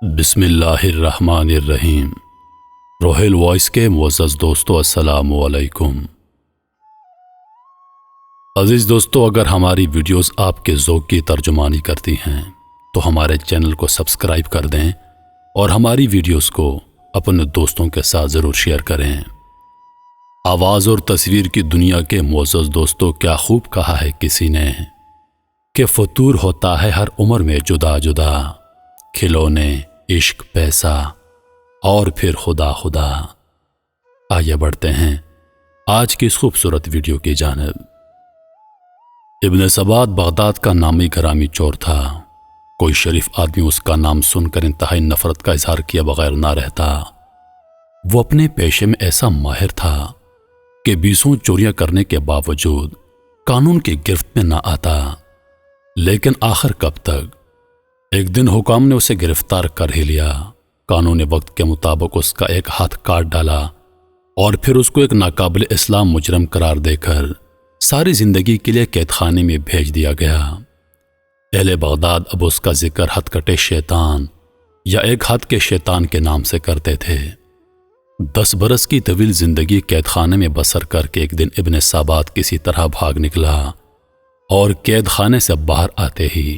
بسم اللہ الرحمن الرحیم۔ روحیل وائس کے معزز دوستو السلام علیکم۔ عزیز دوستو، اگر ہماری ویڈیوز آپ کے ذوق کی ترجمانی کرتی ہیں تو ہمارے چینل کو سبسکرائب کر دیں اور ہماری ویڈیوز کو اپنے دوستوں کے ساتھ ضرور شیئر کریں۔ آواز اور تصویر کی دنیا کے معزز دوستو، کیا خوب کہا ہے کسی نے کہ فطور ہوتا ہے ہر عمر میں جدا جدا، کھلونے، عشق، پیسہ اور پھر خدا خدا۔ آئیے بڑھتے ہیں آج کی اس خوبصورت ویڈیو کی جانب۔ ابن سبات بغداد کا نامی گرامی چور تھا۔ کوئی شریف آدمی اس کا نام سن کر انتہائی نفرت کا اظہار کیے بغیر نہ رہتا۔ وہ اپنے پیشے میں ایسا ماہر تھا کہ 20 چوریاں کرنے کے باوجود قانون کی گرفت میں نہ آتا۔ لیکن آخر کب تک؟ ایک دن حکام نے اسے گرفتار کر ہی لیا۔ قانون وقت کے مطابق اس کا ایک ہاتھ کاٹ ڈالا اور پھر اس کو ایک ناقابل اسلام مجرم قرار دے کر ساری زندگی کے لیے قید خانے میں بھیج دیا گیا۔ اہل بغداد اب اس کا ذکر ہتھ کٹے شیطان یا ایک ہاتھ کے شیطان کے نام سے کرتے تھے۔ 10 برس کی طویل زندگی قید خانے میں بسر کر کے ایک دن ابن سبات کسی طرح بھاگ نکلا اور قید خانے سے باہر آتے ہی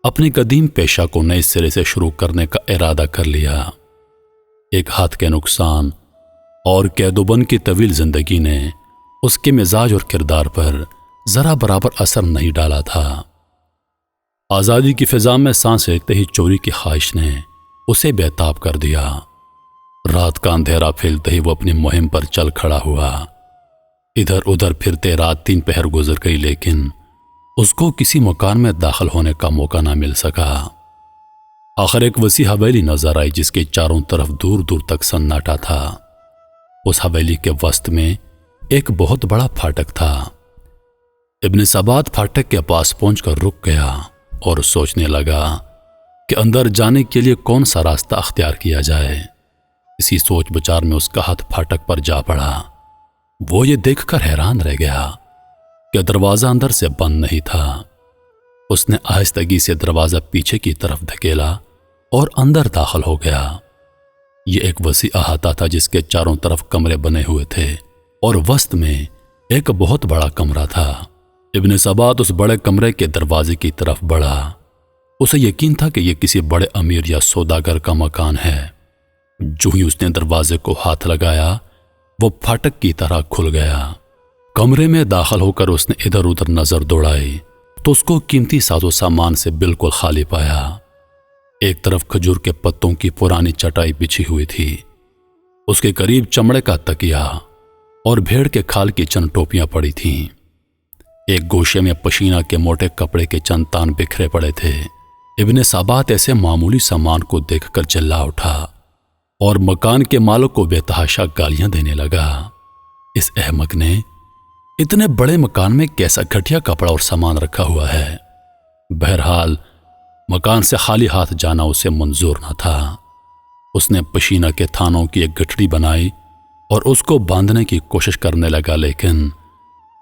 اپنی قدیم پیشہ کو نئے سرے سے شروع کرنے کا ارادہ کر لیا۔ ایک ہاتھ کے نقصان اور قید و بند کی طویل زندگی نے اس کے مزاج اور کردار پر ذرا برابر اثر نہیں ڈالا تھا۔ آزادی کی فضا میں سانس لیتے ہی چوری کی خواہش نے اسے بے تاب کر دیا۔ رات کا اندھیرا پھیلتے ہی وہ اپنی مہم پر چل کھڑا ہوا۔ ادھر ادھر پھرتے رات 3 پہر گزر گئی، لیکن اس کو کسی مکان میں داخل ہونے کا موقع نہ مل سکا۔ آخر ایک وسیع حویلی نظر آئی جس کے چاروں طرف دور دور تک سناٹا تھا۔ اس حویلی کے وسط میں ایک بہت بڑا پھاٹک تھا۔ ابن سبات پھاٹک کے پاس پہنچ کر رک گیا اور سوچنے لگا کہ اندر جانے کے لیے کون سا راستہ اختیار کیا جائے۔ اسی سوچ بچار میں اس کا ہاتھ پھاٹک پر جا پڑا۔ وہ یہ دیکھ کر حیران رہ گیا کہ دروازہ اندر سے بند نہیں تھا۔ اس نے آہستگی سے دروازہ پیچھے کی طرف دھکیلا اور اندر داخل ہو گیا۔ یہ ایک وسیع احاطہ تھا جس کے چاروں طرف کمرے بنے ہوئے تھے اور وسط میں ایک بہت بڑا کمرہ تھا۔ ابن سبات اس بڑے کمرے کے دروازے کی طرف بڑھا۔ اسے یقین تھا کہ یہ کسی بڑے امیر یا سوداگر کا مکان ہے۔ جو ہی اس نے دروازے کو ہاتھ لگایا، وہ پھاٹک کی طرح کھل گیا۔ کمرے میں داخل ہو کر اس نے ادھر ادھر نظر دوڑائی تو اس کو قیمتی ساز و سامان سے بالکل خالی پایا۔ ایک طرف کھجور کے پتوں کی پرانی چٹائی بچھی ہوئی تھی۔ اس کے قریب چمڑے کا تکیا اور بھیڑ کے کھال کی چند ٹوپیاں پڑی تھیں۔ ایک گوشے میں پشینہ کے موٹے کپڑے کے چند تان بکھرے پڑے تھے۔ ابن سبات ایسے معمولی سامان کو دیکھ کر چلا اٹھا اور مکان کے مالک کو بے تحاشا گالیاں دینے لگا۔ اس احمق نے اتنے بڑے مکان میں کیسا گھٹیا کپڑا اور سامان رکھا ہوا ہے؟ بہرحال مکان سے خالی ہاتھ جانا اسے منظور نہ تھا۔ اس نے پشینہ کے تھانوں کی ایک گٹھڑی بنائی اور اس کو باندھنے کی کوشش کرنے لگا، لیکن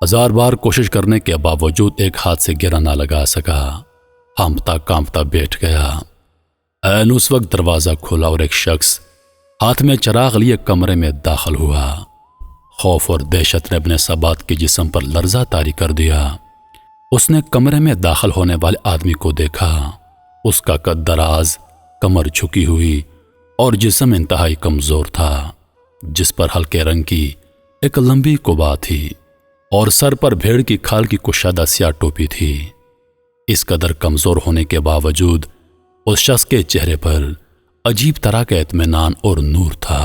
1000 بار کوشش کرنے کے باوجود ایک ہاتھ سے گرہ نہ لگا سکا۔ ہانپتا کانپتا بیٹھ گیا۔ عین اس وقت دروازہ کھلا اور ایک شخص ہاتھ میں چراغ لیے کمرے میں داخل ہوا۔ خوف اور دہشت نے ابن سبات کے جسم پر لرزہ طاری کر دیا۔ اس نے کمرے میں داخل ہونے والے آدمی کو دیکھا۔ اس کا قد دراز، کمر جھکی ہوئی اور جسم انتہائی کمزور تھا، جس پر ہلکے رنگ کی ایک لمبی قبا تھی اور سر پر بھیڑ کی کھال کی کشادہ سیاہ ٹوپی تھی۔ اس قدر کمزور ہونے کے باوجود اس شخص کے چہرے پر عجیب طرح کا اطمینان اور نور تھا۔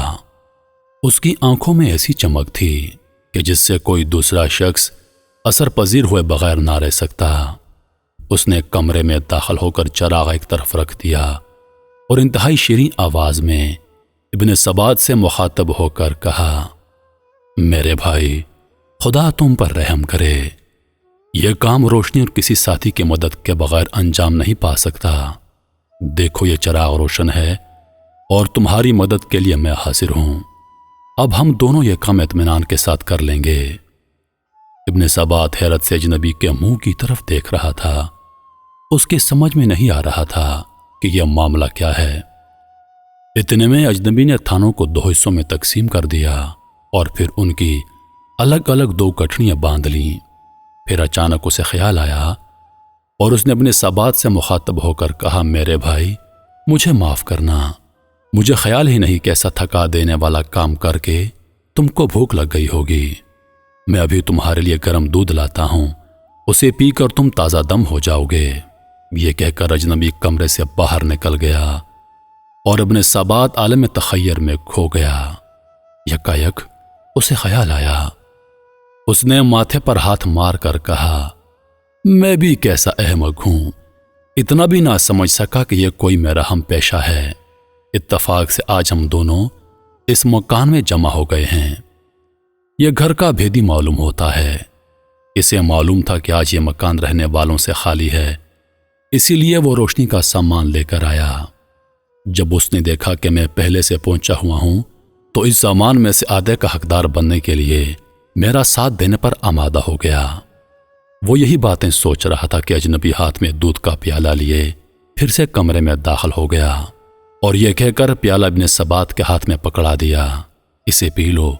اس کی آنکھوں میں ایسی چمک تھی کہ جس سے کوئی دوسرا شخص اثر پذیر ہوئے بغیر نہ رہ سکتا۔ اس نے کمرے میں داخل ہو کر چراغ ایک طرف رکھ دیا اور انتہائی شیریں آواز میں ابن سبات سے مخاطب ہو کر کہا، میرے بھائی، خدا تم پر رحم کرے۔ یہ کام روشنی اور کسی ساتھی کی مدد کے بغیر انجام نہیں پا سکتا۔ دیکھو یہ چراغ روشن ہے اور تمہاری مدد کے لیے میں حاضر ہوں۔ اب ہم دونوں یہ کام اطمینان کے ساتھ کر لیں گے۔ ابن سبات حیرت سے اجنبی کے منہ کی طرف دیکھ رہا تھا۔ اس کی سمجھ میں نہیں آ رہا تھا کہ یہ معاملہ کیا ہے۔ اتنے میں اجنبی نے تھانوں کو 2 حصوں میں تقسیم کر دیا اور پھر ان کی الگ الگ 2 گٹھڑیاں باندھ لیں۔ پھر اچانک اسے خیال آیا اور اس نے اپنے سبات سے مخاطب ہو کر کہا، میرے بھائی مجھے معاف کرنا، مجھے خیال ہی نہیں کہ ایسا تھکا دینے والا کام کر کے تم کو بھوک لگ گئی ہوگی۔ میں ابھی تمہارے لیے گرم دودھ لاتا ہوں، اسے پی کر تم تازہ دم ہو جاؤ گے۔ یہ کہہ کر اجنبی کمرے سے باہر نکل گیا اور اپنے سبات عالم تخیر میں کھو گیا۔ یکایک اسے خیال آیا، اس نے ماتھے پر ہاتھ مار کر کہا، میں بھی کیسا احمق ہوں، اتنا بھی نہ سمجھ سکا کہ یہ کوئی میرا ہم پیشہ ہے۔ اتفاق سے آج ہم دونوں اس مکان میں جمع ہو گئے ہیں۔ یہ گھر کا بھیدی معلوم ہوتا ہے، اسے معلوم تھا کہ آج یہ مکان رہنے والوں سے خالی ہے، اسی لیے وہ روشنی کا سامان لے کر آیا۔ جب اس نے دیکھا کہ میں پہلے سے پہنچا ہوا ہوں تو اس سامان میں سے آدھے کا حقدار بننے کے لیے میرا ساتھ دینے پر آمادہ ہو گیا۔ وہ یہی باتیں سوچ رہا تھا کہ اجنبی ہاتھ میں دودھ کا پیالہ لیے پھر سے کمرے میں داخل ہو گیا اور یہ کہہ کر پیالہ ابن سبات کے ہاتھ میں پکڑا دیا، اسے پی لو،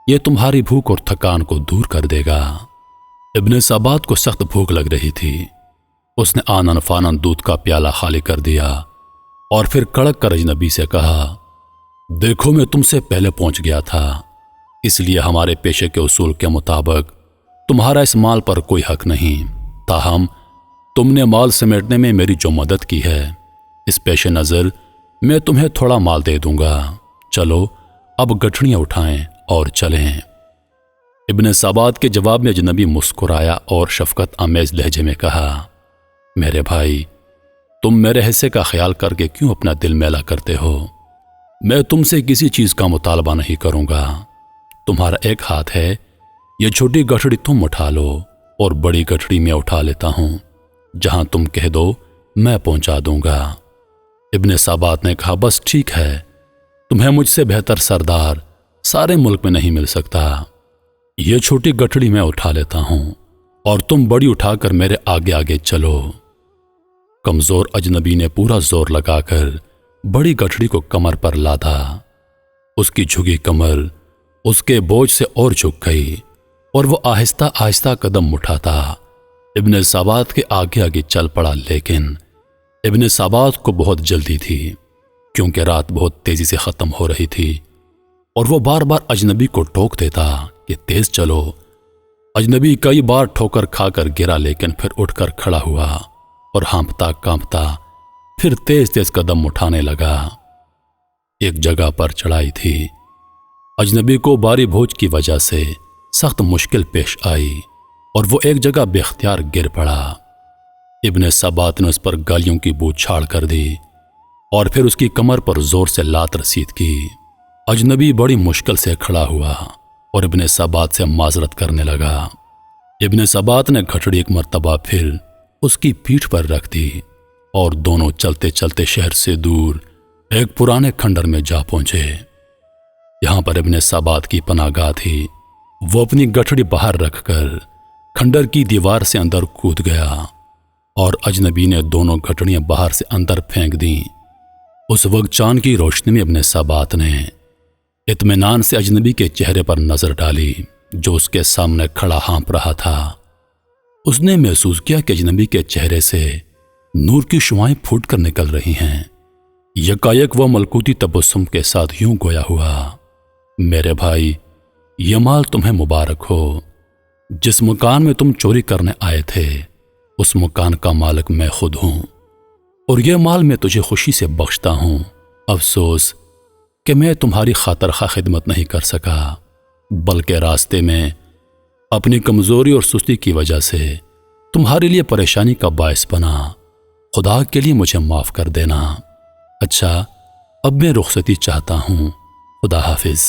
یہ تمہاری بھوک اور تھکان کو دور کر دے گا۔ ابن سبات کو سخت بھوک لگ رہی تھی، اس نے آنن فانن دودھ کا پیالہ خالی کر دیا اور پھر کڑک کر اجنبی سے کہا، دیکھو میں تم سے پہلے پہنچ گیا تھا، اس لیے ہمارے پیشے کے اصول کے مطابق تمہارا اس مال پر کوئی حق نہیں، تاہم تم نے مال سمیٹنے میں میری جو مدد کی ہے اس پیش نظر میں تمہیں تھوڑا مال دے دوں گا، چلو اب گٹھڑیاں اٹھائیں اور چلیں۔ ابن سبات کے جواب میں اجنبی مسکرایا اور شفقت آمیز لہجے میں کہا، میرے بھائی تم میرے حصے کا خیال کر کے کیوں اپنا دل میلا کرتے ہو؟ میں تم سے کسی چیز کا مطالبہ نہیں کروں گا، تمہارا ایک ہاتھ ہے، یہ چھوٹی گٹھڑی تم اٹھا لو اور بڑی گٹھڑی میں اٹھا لیتا ہوں، جہاں تم کہہ دو میں پہنچا دوں گا۔ ابن سبات نے کہا، بس ٹھیک ہے، تمہیں مجھ سے بہتر سردار سارے ملک میں نہیں مل سکتا، یہ چھوٹی گٹھڑی میں اٹھا لیتا ہوں اور تم بڑی اٹھا کر میرے آگے آگے چلو۔ کمزور اجنبی نے پورا زور لگا کر بڑی گٹھڑی کو کمر پر لادا، اس کی جھکی کمر اس کے بوجھ سے اور جھک گئی اور وہ آہستہ آہستہ قدم اٹھاتا ابن سبات کے آگے آگے چل پڑا، لیکن ابن سبات کو بہت جلدی تھی کیونکہ رات بہت تیزی سے ختم ہو رہی تھی اور وہ بار بار اجنبی کو ٹوک دیتا کہ تیز چلو۔ اجنبی کئی بار ٹھوکر کھا کر گرا، لیکن پھر اٹھ کر کھڑا ہوا اور ہانپتا کانپتا پھر تیز تیز قدم اٹھانے لگا۔ ایک جگہ پر چڑھائی تھی، اجنبی کو باری بوجھ کی وجہ سے سخت مشکل پیش آئی اور وہ ایک جگہ بے اختیار گر پڑا۔ ابن سبات نے اس پر گالیوں کی بو چھاڑ کر دی اور پھر اس کی کمر پر زور سے لات رسید کی۔ اجنبی بڑی مشکل سے کھڑا ہوا اور ابن سبات سے معذرت کرنے لگا۔ ابن سبات نے گھٹڑی ایک مرتبہ پھر اس کی پیٹھ پر رکھ دی اور دونوں چلتے چلتے شہر سے دور ایک پرانے کھنڈر میں جا پہنچے۔ یہاں پر ابن سبات کی پناہ گاہ تھی۔ وہ اپنی گٹھڑی باہر رکھ کر کھنڈر کی دیوار سے اندر کود گیا اور اجنبی نے دونوں گٹھڑیاں باہر سے اندر پھینک دیں۔ اس وقت چاند کی روشنی میں ابن سبات نے اطمینان سے اجنبی کے چہرے پر نظر ڈالی جو اس کے سامنے کھڑا ہانپ رہا تھا۔ اس نے محسوس کیا کہ اجنبی کے چہرے سے نور کی شعائیں پھوٹ کر نکل رہی ہیں۔ یکایک وہ ملکوتی تبسم کے ساتھ یوں گویا ہوا، میرے بھائی یہ مال تمہیں مبارک ہو، جس مکان میں تم چوری کرنے آئے تھے اس مکان کا مالک میں خود ہوں اور یہ مال میں تجھے خوشی سے بخشتا ہوں۔ افسوس کہ میں تمہاری خاطر خواہ خدمت نہیں کر سکا، بلکہ راستے میں اپنی کمزوری اور سستی کی وجہ سے تمہارے لیے پریشانی کا باعث بنا۔ خدا کے لیے مجھے معاف کر دینا۔ اچھا اب میں رخصتی چاہتا ہوں، خدا حافظ۔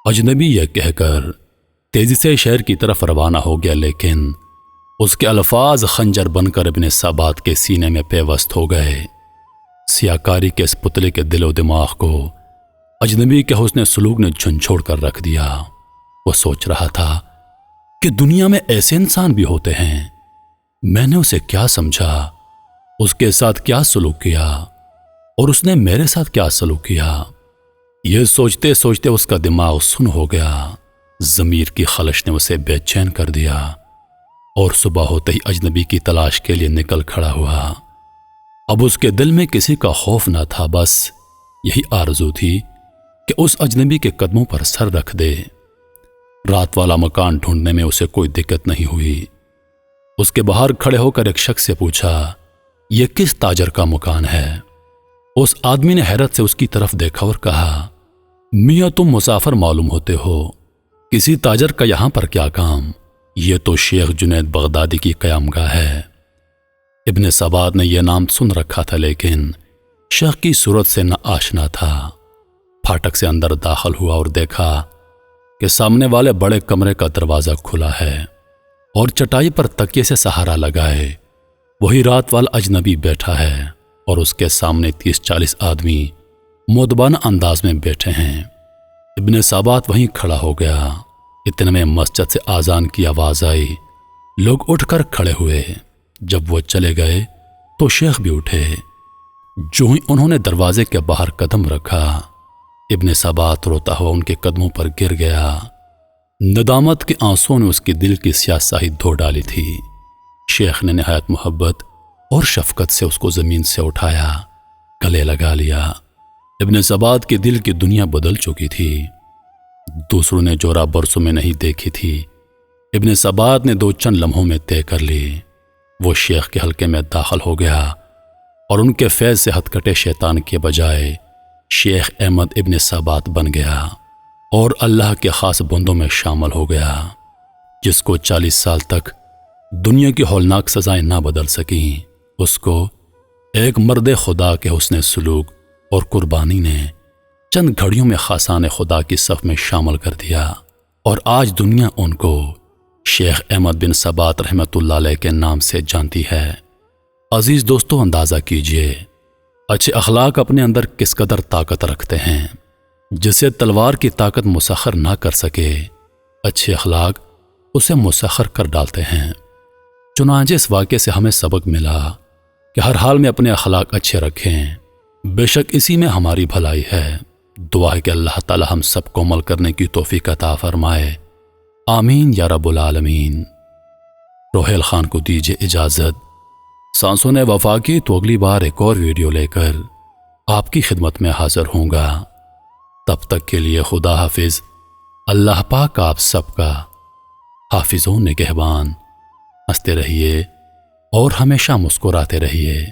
اجنبی یہ کہہ کر تیزی سے شہر کی طرف روانہ ہو گیا، لیکن اس کے الفاظ خنجر بن کر ابن سبات کے سینے میں پیوست ہو گئے۔ سیاکاری کے اس پتلے کے دل و دماغ کو اجنبی کے حسن سلوک نے جھنجھوڑ کر رکھ دیا۔ وہ سوچ رہا تھا کہ دنیا میں ایسے انسان بھی ہوتے ہیں، میں نے اسے کیا سمجھا، اس کے ساتھ کیا سلوک کیا اور اس نے میرے ساتھ کیا سلوک کیا؟ یہ سوچتے سوچتے اس کا دماغ سن ہو گیا۔ ضمیر کی خلش نے اسے بے چین کر دیا اور صبح ہوتے ہی اجنبی کی تلاش کے لیے نکل کھڑا ہوا۔ اب اس کے دل میں کسی کا خوف نہ تھا، بس یہی آرزو تھی کہ اس اجنبی کے قدموں پر سر رکھ دے۔ رات والا مکان ڈھونڈنے میں اسے کوئی دقت نہیں ہوئی۔ اس کے باہر کھڑے ہو کر ایک شخص سے پوچھا، یہ کس تاجر کا مکان ہے؟ اس آدمی نے حیرت سے اس کی طرف دیکھا اور کہا، میاں تم مسافر معلوم ہوتے ہو، کسی تاجر کا یہاں پر کیا کام؟ یہ تو شیخ جنید بغدادی کی قیام گاہ ہے۔ ابن سبات نے یہ نام سن رکھا تھا لیکن شیخ کی صورت سے نہ آشنا تھا۔ پھاٹک سے اندر داخل ہوا اور دیکھا کہ سامنے والے بڑے کمرے کا دروازہ کھلا ہے اور چٹائی پر تکیے سے سہارا لگائے وہی رات والا اجنبی بیٹھا ہے اور اس کے سامنے 30-40 آدمی مؤدبانہ انداز میں بیٹھے ہیں۔ ابن سبات وہیں کھڑا ہو گیا۔ اتنے میں مسجد سے آذان کی آواز آئی، لوگ اٹھ کر کھڑے ہوئے۔ جب وہ چلے گئے تو شیخ بھی اٹھے۔ جو ہی انہوں نے دروازے کے باہر قدم رکھا، ابن سبات روتا ہوا ان کے قدموں پر گر گیا۔ ندامت کے آنسوؤں نے اس کے دل کی سیاہ سیاہی دھو ڈالی تھی۔ شیخ نے نہایت محبت اور شفقت سے اس کو زمین سے اٹھایا، گلے لگا لیا۔ ابن سبات کے دل کی دنیا بدل چکی تھی۔ دوسروں نے جورا برسوں میں نہیں دیکھی تھی، ابن سبات نے 2 چند لمحوں میں طے کر لی۔ وہ شیخ کے حلقے میں داخل ہو گیا اور ان کے فیض سے ہتھ کٹے شیطان کے بجائے شیخ احمد ابن سبات بن گیا اور اللہ کے خاص بندوں میں شامل ہو گیا۔ جس کو 40 سال تک دنیا کی ہولناک سزائیں نہ بدل سکیں، اس کو ایک مرد خدا کے حسن سلوک اور قربانی نے چند گھڑیوں میں خاصان خدا کی صف میں شامل کر دیا، اور آج دنیا ان کو شیخ احمد بن سبات رحمۃ اللہ علیہ کے نام سے جانتی ہے۔ عزیز دوستو، اندازہ کیجئے اچھے اخلاق اپنے اندر کس قدر طاقت رکھتے ہیں۔ جسے تلوار کی طاقت مسخر نہ کر سکے، اچھے اخلاق اسے مسخر کر ڈالتے ہیں۔ چنانچہ اس واقعے سے ہمیں سبق ملا کہ ہر حال میں اپنے اخلاق اچھے رکھیں، بے شک اسی میں ہماری بھلائی ہے۔ دعا ہے کہ اللہ تعالی ہم سب کو عمل کرنے کی توفیق عطا فرمائے، آمین یا رب العالمین۔ روحیل خان کو دیجیے اجازت۔ سانسوں نے وفا کی تو اگلی بار ایک اور ویڈیو لے کر آپ کی خدمت میں حاضر ہوں گا۔ تب تک کے لیے خدا حافظ۔ اللہ پاک آپ سب کا حافظ و نگہبان۔ ہنستے رہیے اور ہمیشہ مسکراتے رہیے۔